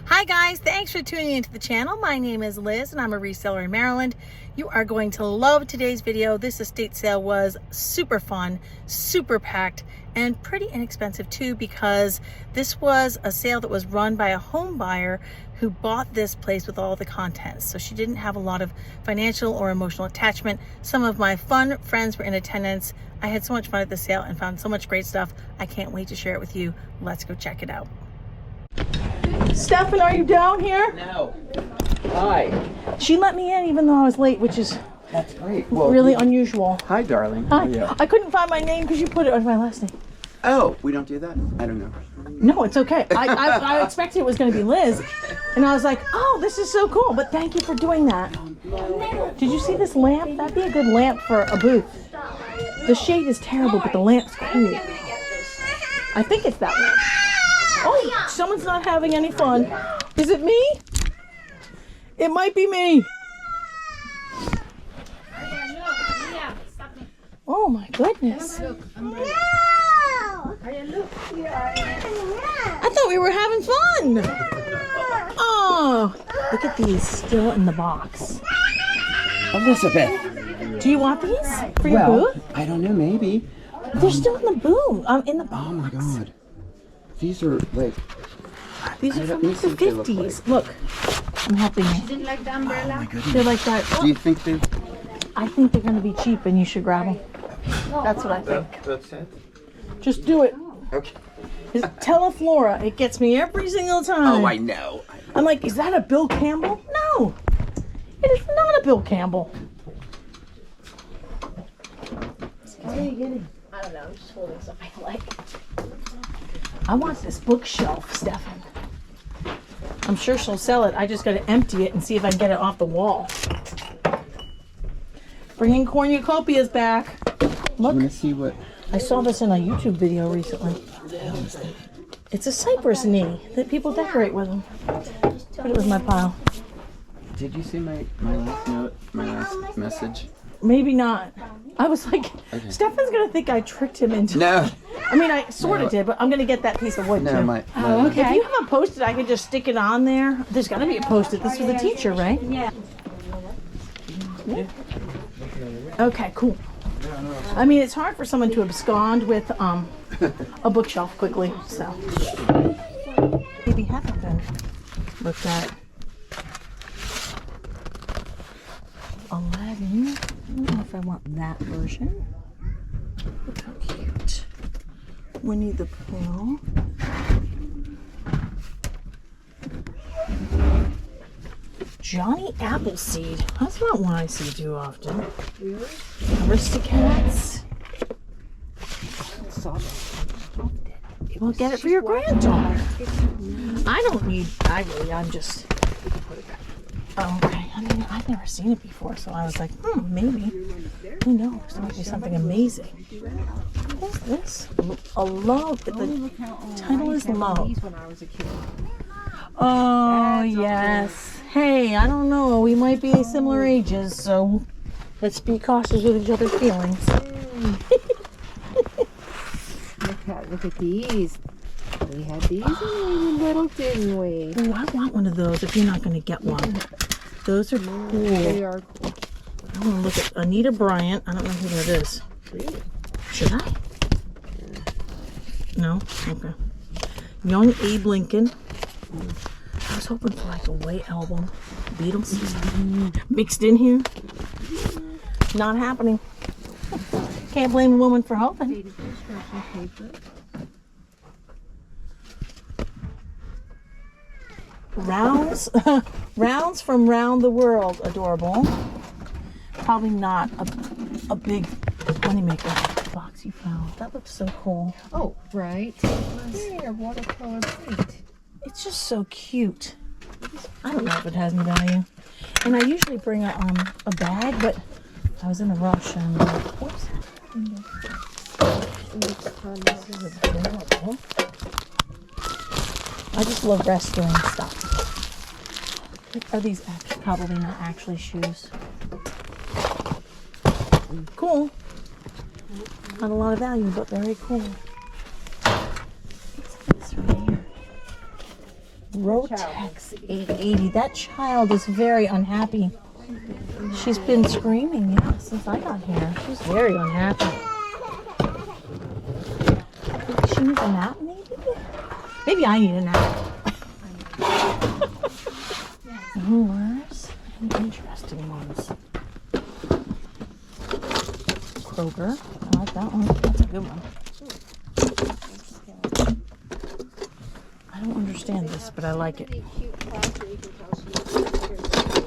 Hi guys, thanks for tuning into the channel. My name is Liz and I'm a reseller in Maryland. You are going to love today's video. This estate sale was super fun, super packed, and pretty inexpensive too, because this was a sale that was run by a home buyer who bought this place with all the contents. So she didn't have a lot of financial or emotional attachment. Some of my fun friends were in attendance. I had so much fun at the sale and found so much great stuff. I can't wait to share it with you. Let's go check it out. Stefan, are you down here? No. Hi. She let me in even though I was late, which is Great. really unusual. Hi, darling. Hi. How are you? I couldn't find my name because you put it on my last name. Oh, we don't do that? I don't know. No, it's okay. I expected it was going to be Liz, and I was like, oh, this is so cool, but thank you for doing that. Did you see this lamp? That'd be a good lamp for a booth. The shade is terrible, but the lamp's cool. I think it's that lamp. Oh, someone's not having any fun. Is it me? It might be me. Oh my goodness. I thought we were having fun. Oh, look at these still in the box. Elizabeth. Do you want these for your booth? I don't know, maybe. They're still in the booth. In the box. Oh my God. These are like... These are I from don't- the let me see what they 50s. Look, I'm helping you. Didn't like the umbrella? Oh my goodness. They're like that. Do you think they... I think they're going to be cheap and you should grab them. That's what I think. That's it? Just do it. Okay. Teleflora. It gets me every single time. Oh, I know. I'm like, is that a Bill Campbell? No. It is not a Bill Campbell. What are you getting? I don't know. I'm just holding something I like. I want this bookshelf, Stefan. I'm sure she'll sell it. I just got to empty it and see if I can get it off the wall. Bringing cornucopias back. Look, I'm gonna see what... I saw this in a YouTube video recently. What the hell is that? It's a cypress knee that people decorate with them. Put it with my pile. Did you see my last note, my last message? Maybe not. I was like, Okay. Stefan's going to think I tricked him into No. I mean, I sort of did, but I'm going to get that piece of wood No, too. my If you have a Post-it, I could just stick it on there. There's got to be a Post-it. This was the teacher, right? Yeah. Okay, cool. I mean, it's hard for someone to abscond with a bookshelf quickly, so. Maybe haven't been looked at. Aladdin. I don't know if I want that version. Look how cute. Winnie the Pooh. Johnny Appleseed. That's not one I see too often. Really? Aristocats. Well, get it for your granddaughter. I'm just. Oh, okay. I mean, I've never seen it before, so I was like, maybe. Who knows? There might be something amazing. What is this? A love. The title is Love. Oh, yes. Hey, I don't know. We might be similar ages, so let's be cautious with each other's feelings. Look at these. We had these when we were little, didn't we? Oh, I want one of those if you're not going to get one. Those are cool. They are cool. I want to look at Anita Bryant. I don't know who that is. Really? Should I? No? Okay. Young Abe Lincoln. I was hoping for like a White Album. Beatles mixed in here. Not happening. Can't blame a woman for hoping. Rounds from round the world. Adorable. Probably not a big moneymaker. Box you found. That looks so cool. Oh, right. Here, watercolor paint. It's just so cute. I don't know if it has any value. And I usually bring a bag, but I was in a rush and whoops. This is adorable. I just love rescuing stuff. Are these probably not actually shoes? Cool. Not a lot of value, but very cool. What's this right here? Rotex 880. That child is very unhappy. She's been screaming, yeah, since I got here. She's very unhappy. I think she needs a nap, maybe? Maybe I need a nap. Rulers and interesting ones. Kroger. I like that one. That's a good one. I don't understand this, but I like it.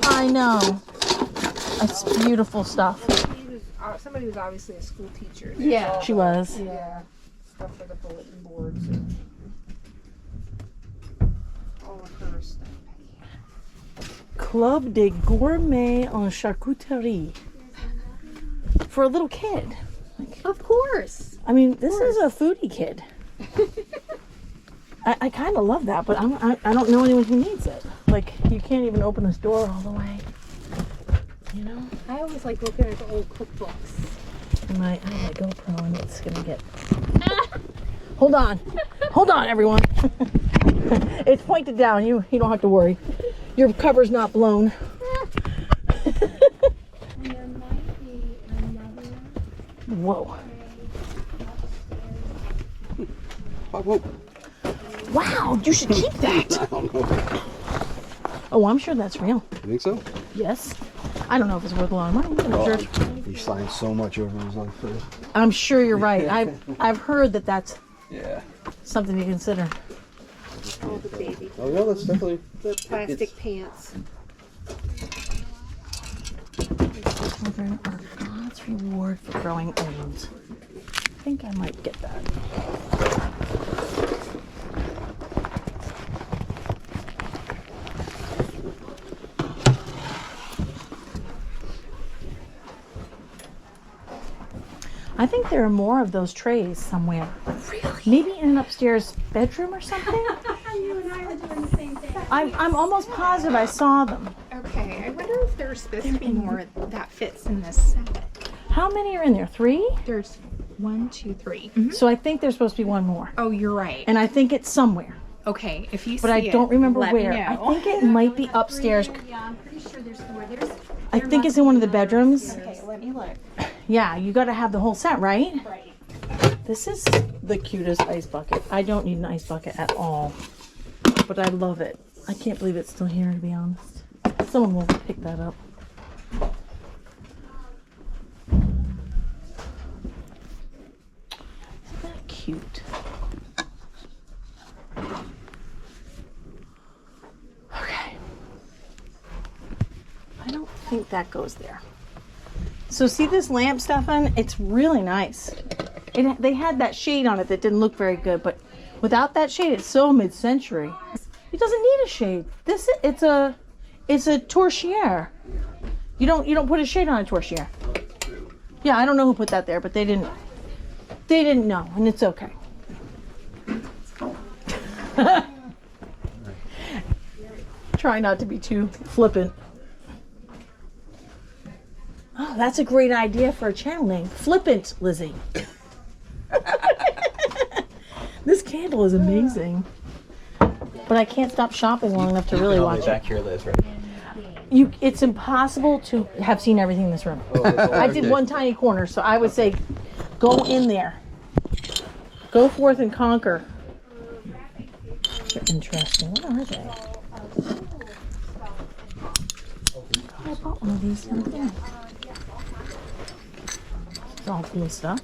I know. It's beautiful stuff. Somebody was obviously a school teacher. Yeah, she was. Yeah, stuff for the bulletin boards. All of her stuff. Club de Gourmet en Charcuterie. For a little kid. Of course. I mean, this is a foodie kid. I kind of love that, but I don't know anyone who needs it. Like, you can't even open this door all the way. You know? I always like looking at the old cookbooks. I have my GoPro and it's gonna get... Hold on. Hold on, everyone. It's pointed down. You don't have to worry. Your cover's not blown. Whoa. Whoa. Wow, you should keep that. I don't know. Oh, I'm sure that's real. You think so? Yes. I don't know if it's worth a lot of money. But I'm sure. He signed so much over his life for this. I'm sure you're right. I've heard that that's something to consider. Oh, the baby. Oh no, that's definitely The plastic pants. Children are God's reward for growing old. I think I might get that. I think there are more of those trays somewhere. Really? Maybe in an upstairs bedroom or something? You and I were doing the same thing. I'm almost positive I saw them. Okay, I wonder if there's supposed to be more that fits in this set. How many are in there? 3? There's 1, 2, 3. So I think there's supposed to be one more. Oh, you're right. And I think it's somewhere. Okay, if you see But I don't remember let me where. know. I think it might be upstairs. Yeah, I'm pretty sure there's more. I think it's in one of the bedrooms. Okay, let me look. Yeah, you got to have the whole set, right? Right. This is the cutest ice bucket. I don't need an ice bucket at all, but I love it. I can't believe it's still here, to be honest. Someone will pick that up. Isn't that cute? Okay. I don't think that goes there. So see this lamp, Stefan? It's really nice. They had that shade on it that didn't look very good, but without that shade, it's so mid-century. It doesn't need a shade. It's a torchère. You don't put a shade on a torchère. Yeah, I don't know who put that there, but they didn't know, and it's okay. Try not to be too flippant. Oh, that's a great idea for a channel name. Flippant Lizzie. This candle is amazing. But I can't stop shopping long enough to really watch back it. here, Liz, right? It's impossible to have seen everything in this room. I did one tiny corner, so I would say go in there. Go forth and conquer. They're interesting. What are they? I bought one of these the other day. It's all cool stuff.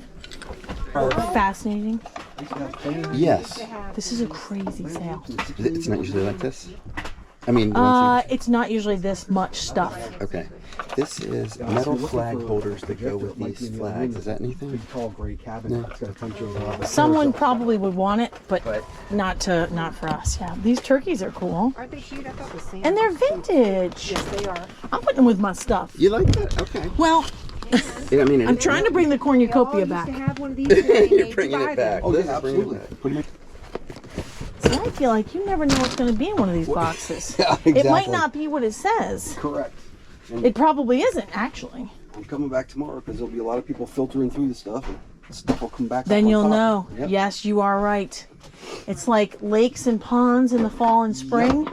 Fascinating. Yes. This is a crazy sale. It's not usually like this. I mean, It's not usually this much stuff. okay. This is metal flag holders that go with these flags. Is that anything? Tall gray cabin. It's got a bunch of Someone probably would want it, but not for us. Yeah, these turkeys are cool, Are they cute? I thought the same. and they're vintage. Yes, they are. I'm putting them with my stuff. You like that? Okay. Well, Yeah, I mean, I'm trying to bring the cornucopia back. To have one of these. And they You're made bringing you buy it back. them. Liz is bringing it back. See, I feel like you never know what's going to be in one of these boxes. Yeah, It might exactly. not be what it says. correct. It probably isn't, actually. I'm coming back tomorrow because there'll be a lot of people filtering through the stuff. And Stuff will come back. Then up on you'll top. know. Yep. Yes, you are right. It's like lakes and ponds in the fall and spring.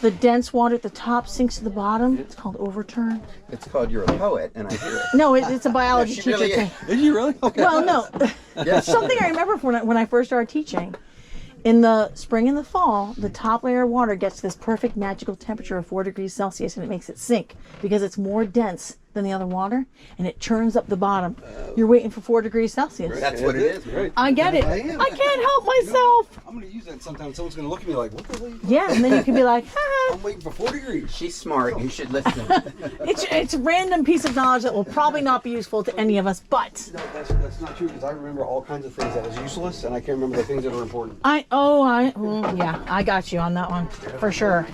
The dense water at the top sinks to the bottom. It's called overturn. It's called You're a Poet, and I hear it. No, it's a biology She teacher really thing. Is you really? Okay. Well, no. Yeah. Something I remember from when I first started teaching. In the spring and the fall, the top layer of water gets this perfect magical temperature of 4 degrees Celsius, and it makes it sink because it's more dense than the other water, and it churns up the bottom. You're waiting for 4 degrees Celsius. That's what it is. Right. I get it. I am. I can't help myself. I'm gonna use that sometime. Someone's gonna look at me like, "What the hell?" Yeah, and then you can be like, ha. I'm waiting for 4 degrees. She's smart. You should listen. It's a random piece of knowledge that will probably not be useful to any of us, but No, that's not true because I remember all kinds of things that was useless, and I can't remember the things that are important. yeah, I got you on that one for sure.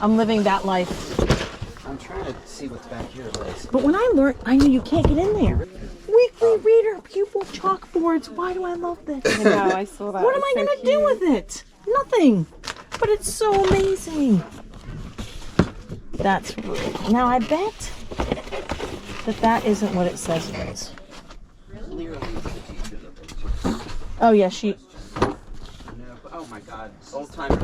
I'm living that life. I'm trying to see what's back here, Liz. But when I learned, I knew you can't get in there. Weekly reader, pupil chalkboards. Why do I love this? I know, I saw that. What am I going to do with it? Nothing. But it's so amazing. That's rude. Now I bet that isn't what it says it is. Oh yeah, she. No, oh my God, old timer.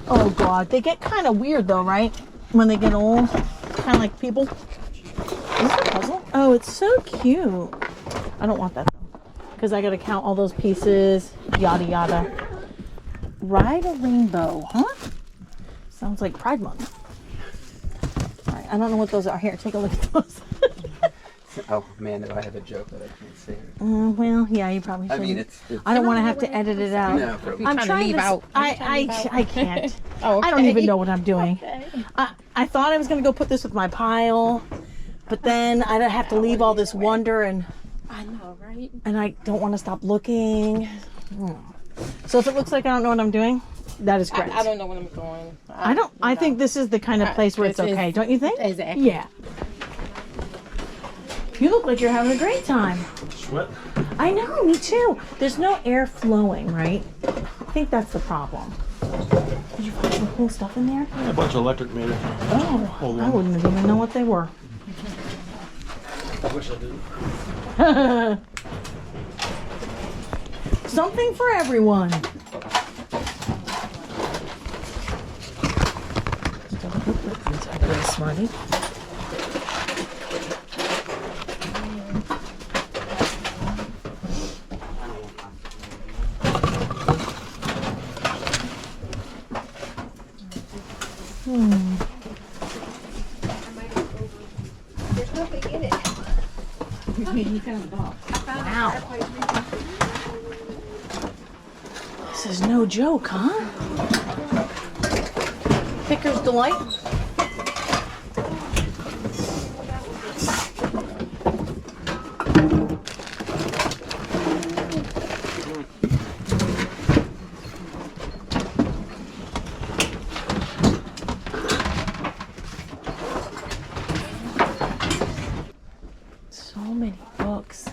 Oh God, they get kind of weird though, right? When they get old, kind of like people. Is this a puzzle? Oh, it's so cute. I don't want that though, because I got to count all those pieces. Yada yada. Ride a rainbow, huh? Sounds like Pride Month. All right, I don't know what those are. Here, take a look at those. Oh man, do I have a joke that I can't say? Well, yeah, you probably should. I mean, it's I don't want to have to edit it out. no, I'm trying to out. I can't. Oh, I don't okay. even know what I'm doing. I thought I was going to go put this with my pile, but then I'd have to leave all this wonder, and I know, right? I don't want to stop looking. So if it looks like I don't know what I'm doing, that is correct. I don't know when I'm going. I think this is the kind of place where it's This is- okay, don't you think? Exactly. Yeah. You look like you're having a great time. Sweat. I know, me too. There's no air flowing, right? I think that's the problem. Did you find some cool stuff in there? A bunch of electric meters. Oh, Hold I on. wouldn't even know what they were. I wish I did. Something for everyone. Smarty. There's nothing in it. Wow. This is no joke, huh? Picker's Delight. So many books.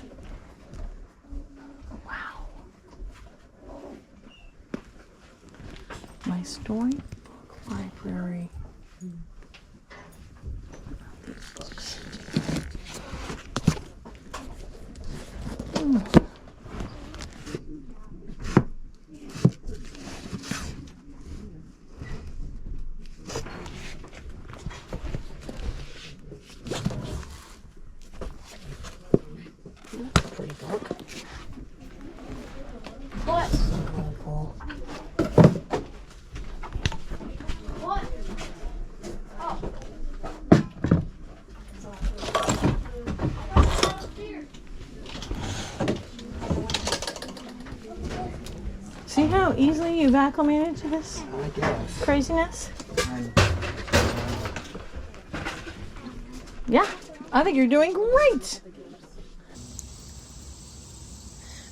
Wow. My storybook library. These books. Pretty book. What? Cool. See how easily you've acclimated to this I guess. craziness? Yeah, I think you're doing great.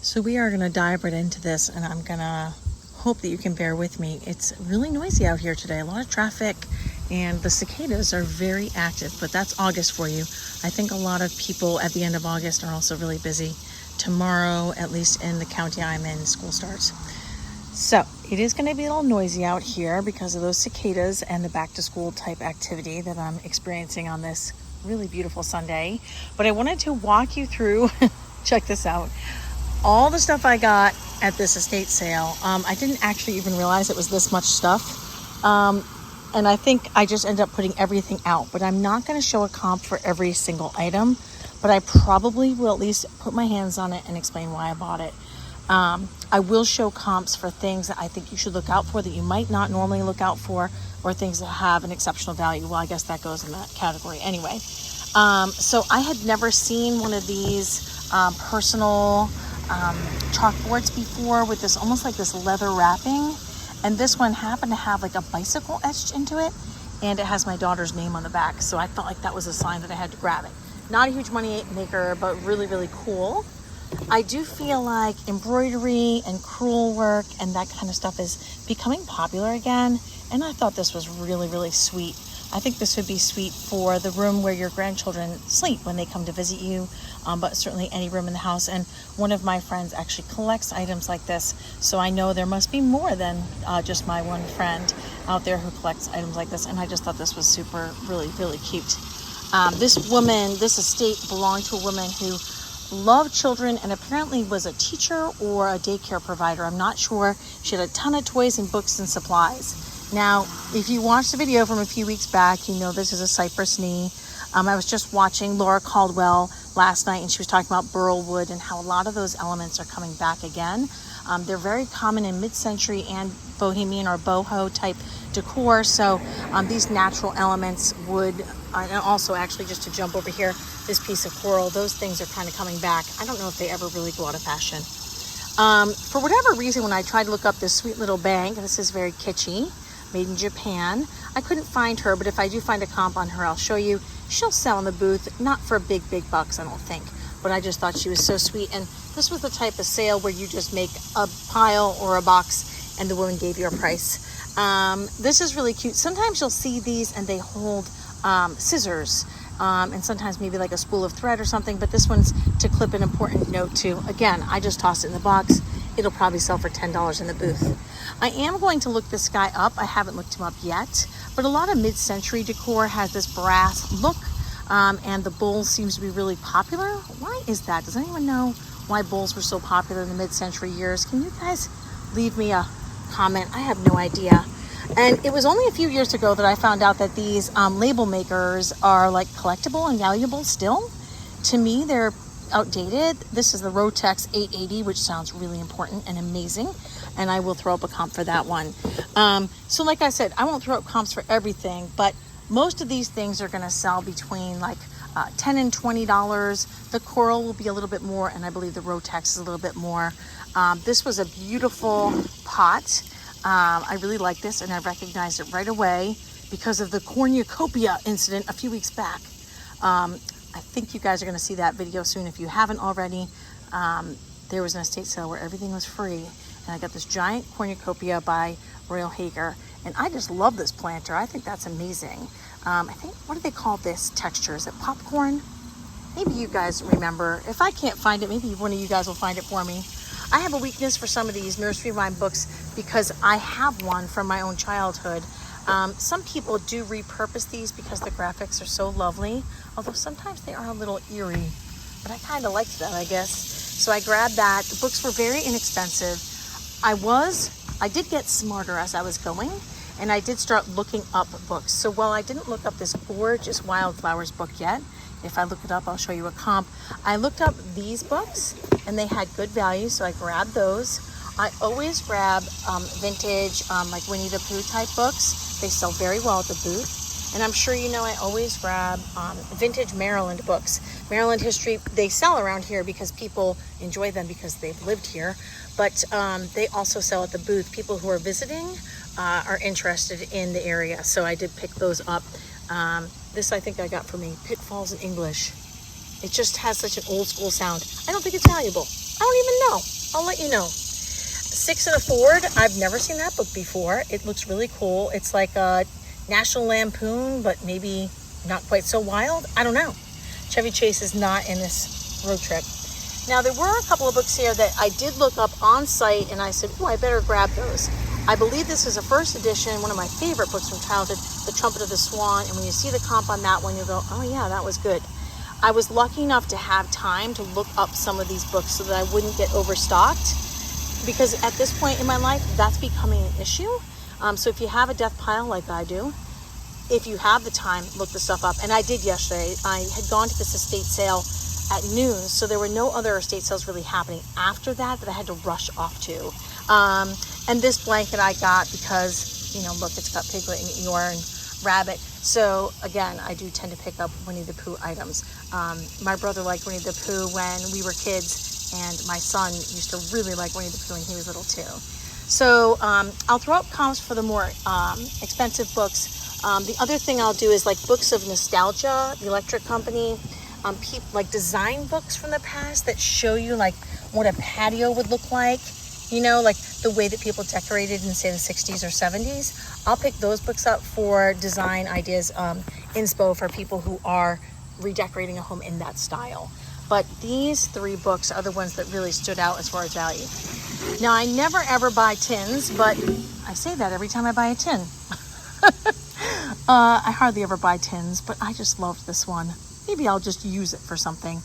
So we are gonna dive right into this, and I'm gonna hope that you can bear with me. It's really noisy out here today, a lot of traffic, and the cicadas are very active, but that's August for you. I think a lot of people at the end of August are also really busy. Tomorrow, at least in the county I'm in, school starts. So it is going to be a little noisy out here because of those cicadas and the back to school type activity that I'm experiencing on this really beautiful Sunday. But I wanted to walk you through Check this out. All the stuff I got at this estate sale, I didn't actually even realize it was this much stuff. And I think I just ended up putting everything out, but I'm not going to show a comp for every single item, but I probably will at least put my hands on it and explain why I bought it. I will show comps for things that I think you should look out for that you might not normally look out for, or things that have an exceptional value. Well, I guess that goes in that category anyway. So I had never seen one of these personal chalkboards before with this almost like this leather wrapping. And this one happened to have like a bicycle etched into it, and it has my daughter's name on the back. So I felt like that was a sign that I had to grab it. Not a huge money maker, but really, really cool. I do feel like embroidery and crewel work and that kind of stuff is becoming popular again. And I thought this was really, really sweet. I think this would be sweet for the room where your grandchildren sleep when they come to visit you, but certainly any room in the house. And one of my friends actually collects items like this, so I know there must be more than just my one friend out there who collects items like this. And I just thought this was super, really, really cute. This estate belonged to a woman who loved children and apparently was a teacher or a daycare provider. I'm not sure. She had a ton of toys and books and supplies. Now, if you watched the video from a few weeks back, you know this is a cypress knee. I was just watching Laura Caldwell last night, and she was talking about burl wood and how a lot of those elements are coming back again. They're very common in mid-century and bohemian or boho type decor. So these natural elements would, and also actually just to jump over here, this piece of coral, those things are kind of coming back. I don't know if they ever really go out of fashion. For whatever reason, when I tried to look up this sweet little bag, this is very kitschy, made in Japan. I couldn't find her, but if I do find a comp on her, I'll show you. She'll sell in the booth, not for big bucks, I don't think, but I just thought she was so sweet. And this was the type of sale where you just make a pile or a box and the woman gave you a price. This is really cute. Sometimes you'll see these and they hold scissors, and sometimes maybe like a spool of thread or something, but this one's to clip an important note to. Again, I just tossed it in the box. It'll probably sell for $10 in the booth. I am going to look this guy up. I haven't looked him up yet, but a lot of mid-century decor has this brass look, and the bowl seems to be really popular. Why is that? Does anyone know why bowls were so popular in the mid-century years? Can you guys leave me a comment? I have no idea. And it was only a few years ago that I found out that these label makers are like collectible and valuable still. To me, they're outdated. This is the Rotex 880, which sounds really important and amazing, and I will throw up a comp for that one. So like I said, I won't throw up comps for everything, but most of these things are going to sell between like $10 and $20. The coral will be a little bit more, and I believe the Rotex is a little bit more. This was a beautiful pot. I really like this, and I recognized it right away because of the cornucopia incident a few weeks back. I think you guys are going to see that video soon if you haven't already. There was an estate sale where everything was free, and I got this giant cornucopia by Royal Hager, and I just love this planter. I think that's amazing. I think, what do they call this texture? Is it popcorn? Maybe you guys remember. If I can't find it, maybe one of you guys will find it for me. I have a weakness for some of these nursery rhyme books because I have one from my own childhood. Some people do repurpose these because the graphics are so lovely, although sometimes they are a little eerie, but I kind of liked that, I guess. So I grabbed that. The books were very inexpensive. I did get smarter as I was going, and I did start looking up books. So while I didn't look up this gorgeous Wildflowers book yet, if I look it up, I'll show you a comp. I looked up these books, and they had good value, so I grabbed those. I always grab vintage, like Winnie the Pooh type books. They sell very well at the booth. And I'm sure you know I always grab vintage Maryland books. Maryland history, they sell around here because people enjoy them because they've lived here. But they also sell at the booth. People who are visiting are interested in the area. So I did pick those up. This I think I got for me, Pitfalls in English. It just has such an old school sound. I don't think it's valuable. I don't even know. I'll let you know. Six and a Ford, I've never seen that book before. It looks really cool. It's like a National Lampoon, but maybe not quite so wild. I don't know. Chevy Chase is not in this road trip. Now, there were a couple of books here that I did look up on site, and I said, oh, I better grab those. I believe this is a first edition, one of my favorite books from childhood, The Trumpet of the Swan. And when you see the comp on that one, you'll go, oh yeah, that was good. I was lucky enough to have time to look up some of these books so that I wouldn't get overstocked, because at this point in my life, that's becoming an issue. So if you have a death pile like I do, if you have the time, look the stuff up. And I did yesterday. I had gone to this estate sale at noon, so there were no other estate sales really happening after that I had to rush off to. And this blanket I got because, you know, look, it's got Piglet and Eeyore and Rabbit. So again, I do tend to pick up Winnie the Pooh items. My brother liked Winnie the Pooh when we were kids, and my son used to really like Winnie the Pooh when he was little too. So I'll throw up comps for the more expensive books. The other thing I'll do is like books of nostalgia, the Electric Company, like design books from the past that show you like what a patio would look like, you know, like the way that people decorated in say the 60s or 70s. I'll pick those books up for design ideas, inspo for people who are redecorating a home in that style. But these 3 books are the ones that really stood out as far as value. Now, I never ever buy tins, but I say that every time I buy a tin. I hardly ever buy tins, but I just loved this one. Maybe I'll just use it for something.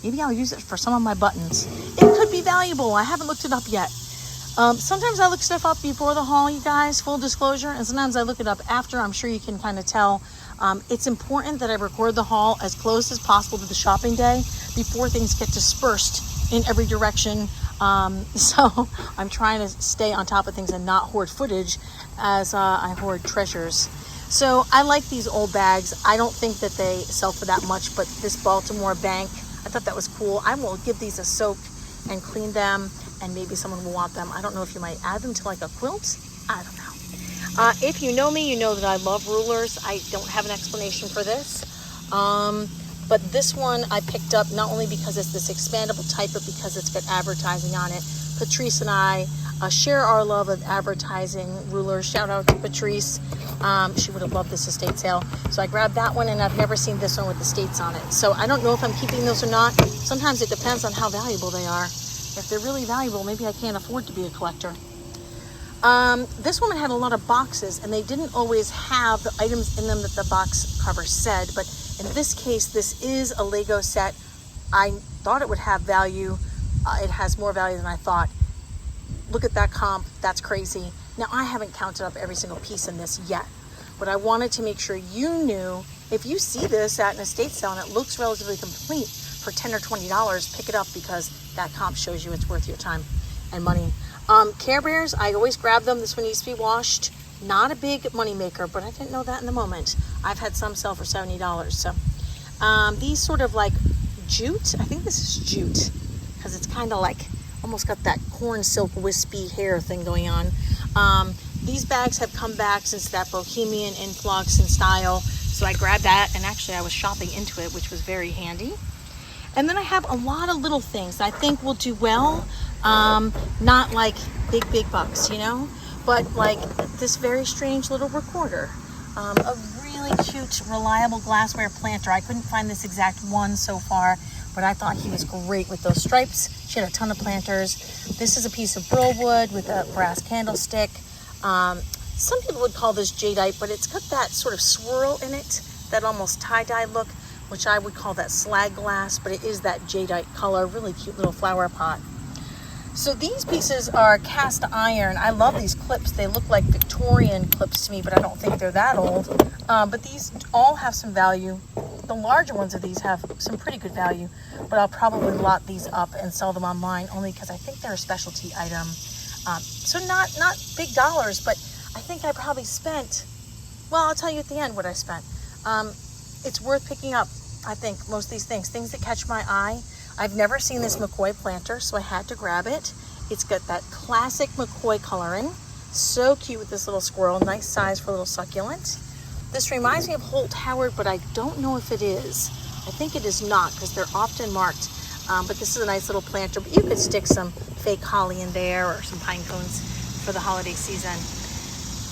Maybe I'll use it for some of my buttons. It could be valuable. I haven't looked it up yet. Sometimes I look stuff up before the haul, you guys, full disclosure, and sometimes I look it up after. I'm sure you can kind of tell. It's important that I record the haul as close as possible to the shopping day before things get dispersed in every direction. So I'm trying to stay on top of things and not hoard footage as I hoard treasures. So I like these old bags. I don't think that they sell for that much, but this Baltimore bank, I thought that was cool. I will give these a soak and clean them, and maybe someone will want them. I don't know if you might add them to like a quilt. I don't know. If you know me, you know that I love rulers. I don't have an explanation for this. But this one I picked up not only because it's this expandable type, but because it's got advertising on it. Patrice and I share our love of advertising rulers. Shout out to Patrice. She would have loved this estate sale. So I grabbed that one, and I've never seen this one with the states on it. So I don't know if I'm keeping those or not. Sometimes it depends on how valuable they are. If they're really valuable, maybe I can't afford to be a collector. This one had a lot of boxes, and they didn't always have the items in them that the box cover said. But in this case, this is a Lego set. I thought it would have value. It has more value than I thought. Look at that comp. That's crazy. Now, I haven't counted up every single piece in this yet, but I wanted to make sure you knew if you see this at an estate sale and it looks relatively complete for $10 or $20, pick it up, because that comp shows you it's worth your time and money. Care Bears, I always grab them. This one needs to be washed. Not a big money maker, but I didn't know that in the moment. I've had some sell for $70. So these sort of like jute, I think this is jute, because it's kind of like almost got that corn silk wispy hair thing going on. These bags have come back since that bohemian influx and style, so I grabbed that, and actually I was shopping into it, which was very handy. And then I have a lot of little things I think will do well, not like big bucks, you know, but like this very strange little recorder, a really cute reliable glassware planter. I couldn't find this exact one so far, but I thought he was great with those stripes. She had a ton of planters. This is a piece of burl wood with a brass candlestick. Some people would call this jadeite, but it's got that sort of swirl in it, that almost tie-dye look, which I would call that slag glass, but it is that jadeite color. Really cute little flower pot. So these pieces are cast iron. I love these clips. They look like Victorian clips to me, but I don't think they're that old. But these all have some value. The larger ones of these have some pretty good value, but I'll probably lot these up and sell them online, only because I think they're a specialty item. So not big dollars, but I think I probably spent, well, I'll tell you at the end what I spent. It's worth picking up, I think, most of these things that catch my eye. I've never seen this McCoy planter, so I had to grab it. It's got that classic McCoy coloring. So cute with this little squirrel. Nice size for a little succulent. This reminds me of Holt Howard, but I don't know if it is. I think it is not, because they're often marked. But this is a nice little planter. But you could stick some fake holly in there or some pine cones for the holiday season.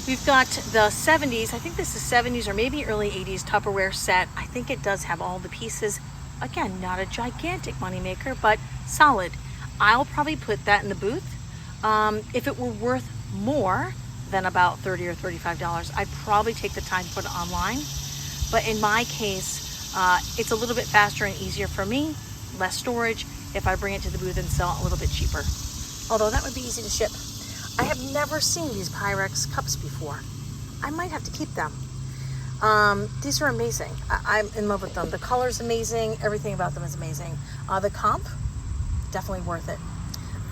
We've got the 70s. I think this is 70s or maybe early 80s Tupperware set. I think it does have all the pieces. Again, not a gigantic moneymaker, but solid. I'll probably put that in the booth. If it were worth more than about $30 or $35, I'd probably take the time to put it online. But in my case, It's a little bit faster and easier for me, less storage, if I bring it to the booth and sell it a little bit cheaper. Although that would be easy to ship. I have never seen these Pyrex cups before. I might have to keep them. These are amazing. I'm in love with them. The color's amazing. Everything about them is amazing. The comp, definitely worth it.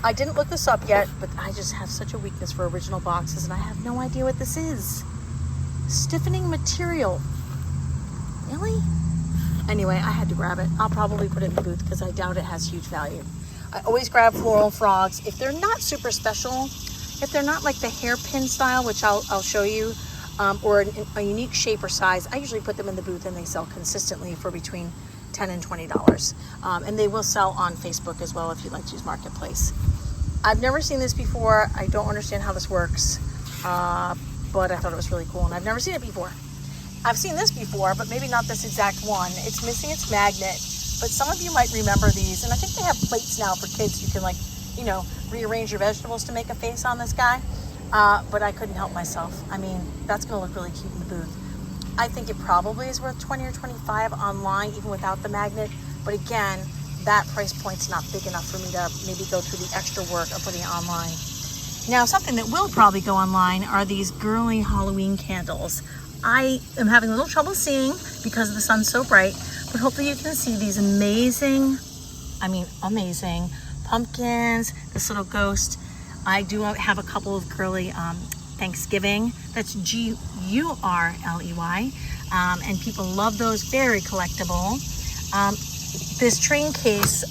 I didn't look this up yet, but I just have such a weakness for original boxes, and I have no idea what this is. Stiffening material. Really? Anyway, I had to grab it. I'll probably put it in the booth because I doubt it has huge value. I always grab floral frogs. If they're not super special, if they're not like the hairpin style, which I'll show you, or a unique shape or size, I usually put them in the booth and they sell consistently for between $10 and $20. And they will sell on Facebook as well if you'd like to use Marketplace. I've never seen this before. I don't understand how this works, but I thought it was really cool, and I've never seen it before. I've seen this before, but maybe not this exact one. It's missing its magnet, but some of you might remember these, and I think they have plates now for kids. You can, like, you know, rearrange your vegetables to make a face on this guy, but I couldn't help myself. I mean, that's gonna look really cute in the booth. I think it probably is worth $20 or $25 online, even without the magnet, but again, that price point's not big enough for me to maybe go through the extra work of putting it online. Now, something that will probably go online are these girly Halloween candles. I am having a little trouble seeing because the sun's so bright, but hopefully you can see these amazing, I mean amazing, pumpkins, this little ghost. I do have a couple of girly Thanksgiving. That's G-U-R-L-E-Y. And people love those, very collectible. This train case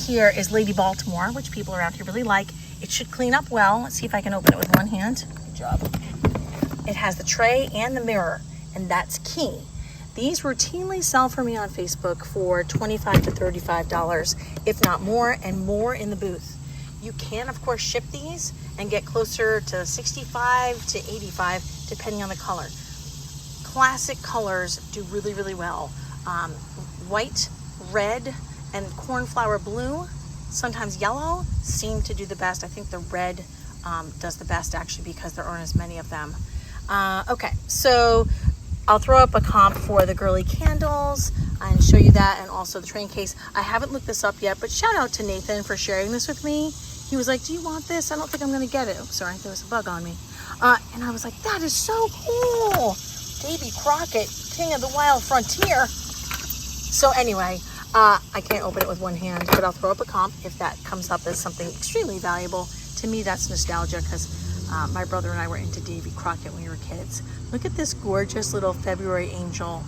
here is Lady Baltimore, which people around here really like. It should clean up well. Let's see if I can open it with one hand. Good job. It has the tray and the mirror, and that's key. These routinely sell for me on Facebook for $25 to $35, if not more, and more in the booth. You can, of course, ship these and get closer to $65 to $85, depending on the color. Classic colors do really, really well. White, red, and cornflower blue, sometimes yellow, seem to do the best. I think the red does the best, actually, because there aren't as many of them. Okay, so I'll throw up a comp for the girly candles and show you that, and also the train case. I haven't looked this up yet, but shout out to Nathan for sharing this with me. He was like, do you want this? I don't think I'm gonna get it. Oh, sorry, there was a bug on me. And I was like, that is so cool. Davy Crockett, King of the Wild Frontier. So anyway, I can't open it with one hand, but I'll throw up a comp if that comes up as something extremely valuable. To me, that's nostalgia, because my brother and I were into Davy Crockett when we were kids. Look at this gorgeous little February angel.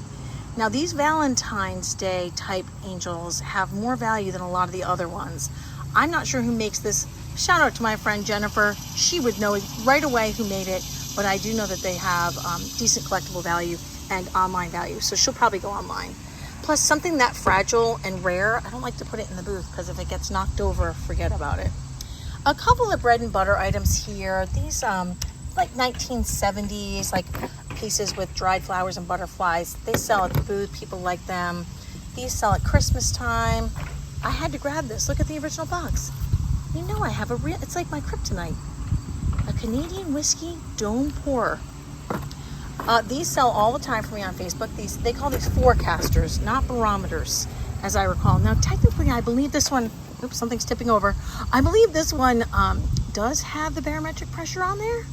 Now, these Valentine's Day type angels have more value than a lot of the other ones. I'm not sure who makes this. Shout out to my friend Jennifer. She would know right away who made it, but I do know that they have decent collectible value and online value, so she'll probably go online. Plus, something that fragile and rare, I don't like to put it in the booth, because if it gets knocked over, forget about it. A couple of bread and butter items here. These like 1970s, like pieces with dried flowers and butterflies. They sell at the booth. People like them. These sell at Christmas time. I had to grab this. Look at the original box. You know I have a real, it's like my kryptonite. A Canadian whiskey dome pour. These sell all the time for me on Facebook. They call these forecasters, not barometers, as I recall. Now, technically, I believe this one, oops, something's tipping over. I believe this one does have the barometric pressure on there,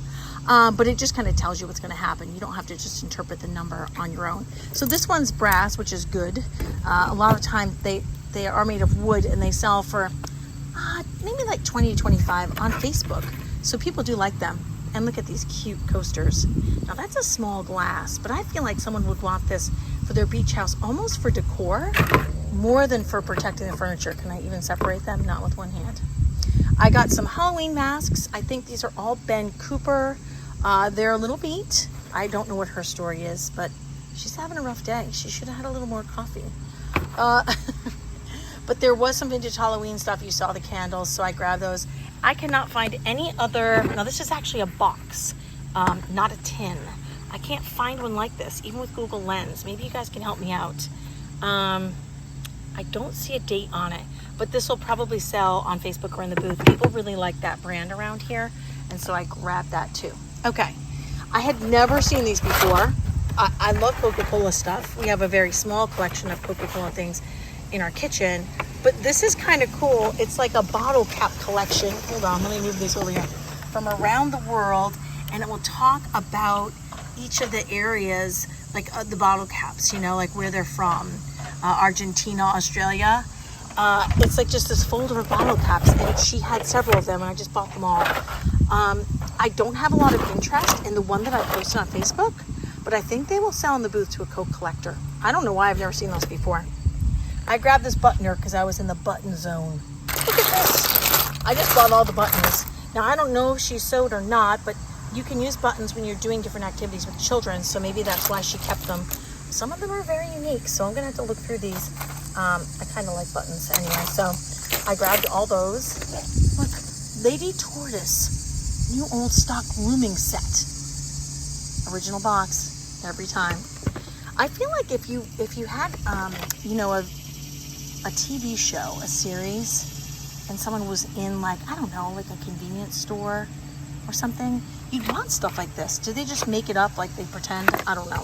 but it just kind of tells you what's going to happen. You don't have to just interpret the number on your own. So this one's brass, which is good. A lot of time they are made of wood, and they sell for maybe like $20 to $25 on Facebook. So people do like them. And look at these cute coasters. Now that's a small glass, but I feel like someone would want this for their beach house, almost for decor, more than for protecting the furniture. Can I even separate them? Not with one hand. I got some Halloween masks. I think these are all Ben Cooper. They're a little beat. I don't know what her story is, but she's having a rough day. She should have had a little more coffee. But there was some vintage Halloween stuff. You saw the candles, so I grabbed those. I cannot find any other, now this is actually a box, not a tin. I can't find one like this, even with Google Lens. Maybe you guys can help me out. I don't see a date on it, but this will probably sell on Facebook or in the booth. People really like that brand around here, and so I grabbed that too. Okay, I had never seen these before. I love Coca-Cola stuff. We have a very small collection of Coca-Cola things in our kitchen, but this is kind of cool. It's like a bottle cap collection. Hold on, let me move this over here. From around the world, and it will talk about each of the areas, like the bottle caps, you know, like where they're from. Argentina, Australia. It's like just this folder of bottle caps, and she had several of them, and I just bought them all. I don't have a lot of interest in the one that I posted on Facebook, but I think they will sell in the booth to a Coke collector. I don't know why, I've never seen those before. I grabbed this buttoner because I was in the button zone. Look at this. I just bought all the buttons. Now, I don't know if she sewed or not, but you can use buttons when you're doing different activities with children, so maybe that's why she kept them. Some of them are very unique, so I'm gonna have to look through these. I kind of like buttons anyway, so I grabbed all those. Look, Lady Tortoise, new old stock grooming set. Original box, every time. I feel like if you had, you know, a TV show, a series, and someone was in like, I don't know, like a convenience store or something, you'd want stuff like this. Do they just make it up like they pretend? I don't know.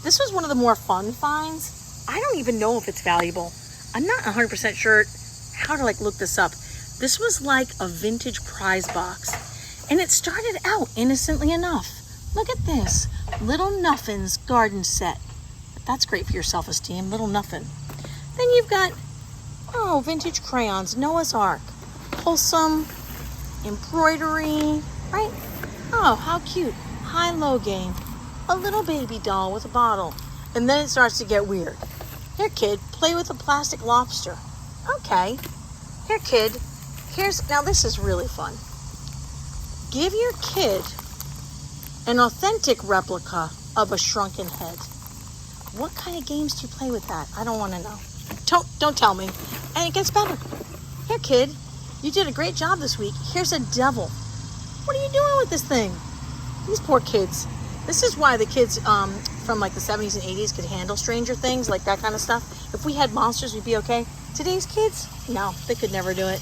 This was one of the more fun finds. I don't even know if it's valuable. I'm not 100% sure how to like look this up. This was like a vintage prize box, and it started out innocently enough. Look at this, Little Nuffin's garden set. That's great for your self-esteem, Little Nuffin. Then you've got, oh, vintage crayons, Noah's Ark, wholesome embroidery, right? Oh, how cute, high-low game. A little baby doll with a bottle. And then it starts to get weird. Here, kid, play with a plastic lobster. Okay. Here, kid, now this is really fun. Give your kid an authentic replica of a shrunken head. What kind of games do you play with that? I don't want to know. Don't tell me. And it gets better. Here, kid, you did a great job this week. Here's a devil. What are you doing with this thing? These poor kids. This is why the kids from like the 70s and 80s could handle Stranger Things, like that kind of stuff. If we had monsters, we'd be okay. Today's kids, no, they could never do it.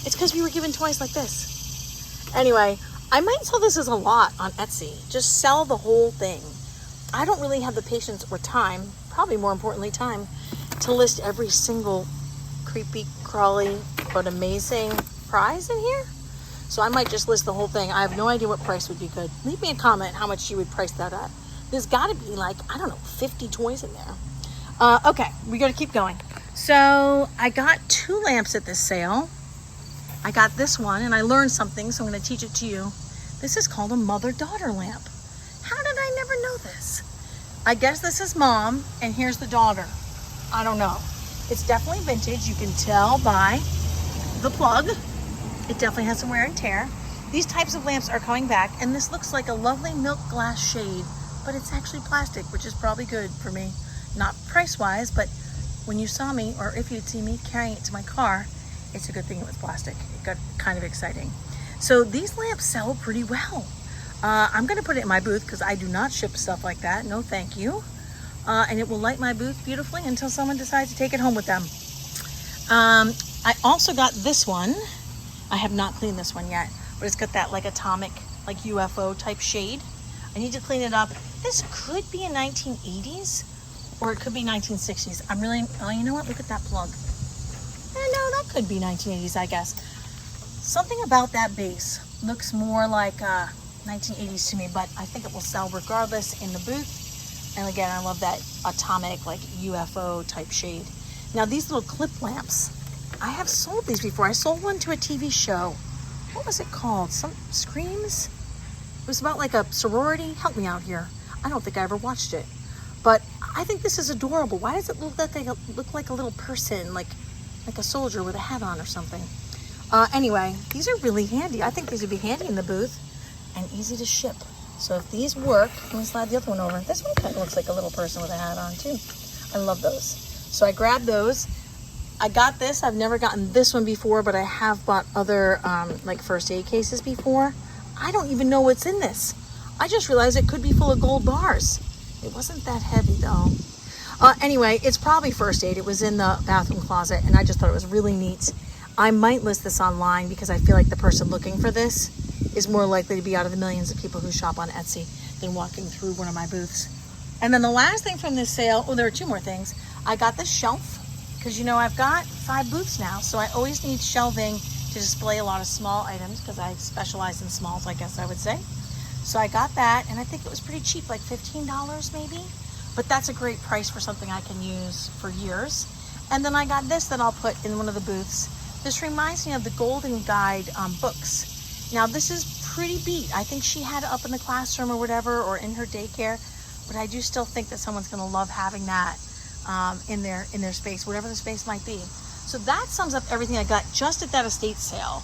It's because we were given toys like this. Anyway, I might sell this as a lot on Etsy. Just sell the whole thing. I don't really have the patience or time, probably more importantly time, to list every single creepy, crawly, but amazing prize in here. So I might just list the whole thing. I have no idea what price would be good. Leave me a comment how much you would price that at. There's got to be like, I don't know, 50 toys in there. Okay, we got to keep going. So I got 2 lamps at this sale. I got this one, and I learned something, so I'm going to teach it to you. This is called a mother-daughter lamp. How did I never know this? I guess this is mom, and here's the daughter. I don't know. It's definitely vintage. You can tell by the plug. It definitely has some wear and tear. These types of lamps are coming back, and this looks like a lovely milk glass shade, but it's actually plastic, which is probably good for me. Not price-wise, but when you saw me, or if you'd see me carrying it to my car, it's a good thing it was plastic. It got kind of exciting. So these lamps sell pretty well. I'm gonna put it in my booth because I do not ship stuff like that. No, thank you. And it will light my booth beautifully until someone decides to take it home with them. I also got this one. I have not cleaned this one yet, but it's got that like atomic, like UFO type shade. I need to clean it up. This could be a 1980s or it could be 1960s. I'm really, oh, you know what? Look at that plug. No, that could be 1980s, I guess. Something about that base looks more like 1980s to me, but I think it will sell regardless in the booth. And again, I love that atomic, like UFO type shade. Now these little clip lamps, I have sold these before. I sold one to a TV show. What was it called? Some Screams? It was about like a sorority. Help me out here. I don't think I ever watched it. But I think this is adorable. Why does it look like a little person, like a soldier with a hat on or something? Anyway, these are really handy. I think these would be handy in the booth and easy to ship. So if these work, let me slide the other one over. This one kind of looks like a little person with a hat on too. I love those. So I grabbed those. I got this. I've never gotten this one before, but I have bought other like first aid cases before. I don't even know what's in this. I just realized it could be full of gold bars. It wasn't that heavy though. Anyway, it's probably first aid. It was in the bathroom closet and I just thought it was really neat. I might list this online because I feel like the person looking for this is more likely to be out of the millions of people who shop on Etsy than walking through one of my booths. And then the last thing from this sale, oh, there are two more things. I got this shelf because, you know, I've got 5 booths now, so I always need shelving to display a lot of small items because I specialize in smalls, I guess I would say. So I got that, and I think it was pretty cheap, like $15 maybe. But that's a great price for something I can use for years. And then I got this that I'll put in one of the booths. This reminds me of the Golden Guide books. Now this is pretty beat. I think she had it up in the classroom or whatever, or in her daycare. But I do still think that someone's gonna love having that in their space, whatever the space might be. So that sums up everything I got just at that estate sale.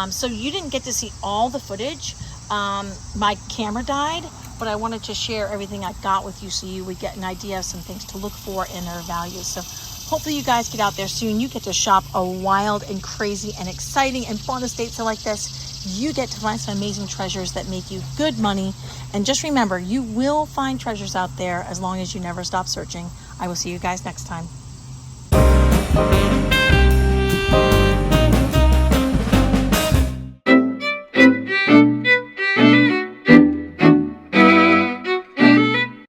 So you didn't get to see all the footage. My camera died, but I wanted to share everything I got with you so you would get an idea of some things to look for in their values. So hopefully you guys get out there soon. You get to shop a wild and crazy and exciting and fun estate sale like this. You get to find some amazing treasures that make you good money. And just remember, you will find treasures out there as long as you never stop searching. I will see you guys next time.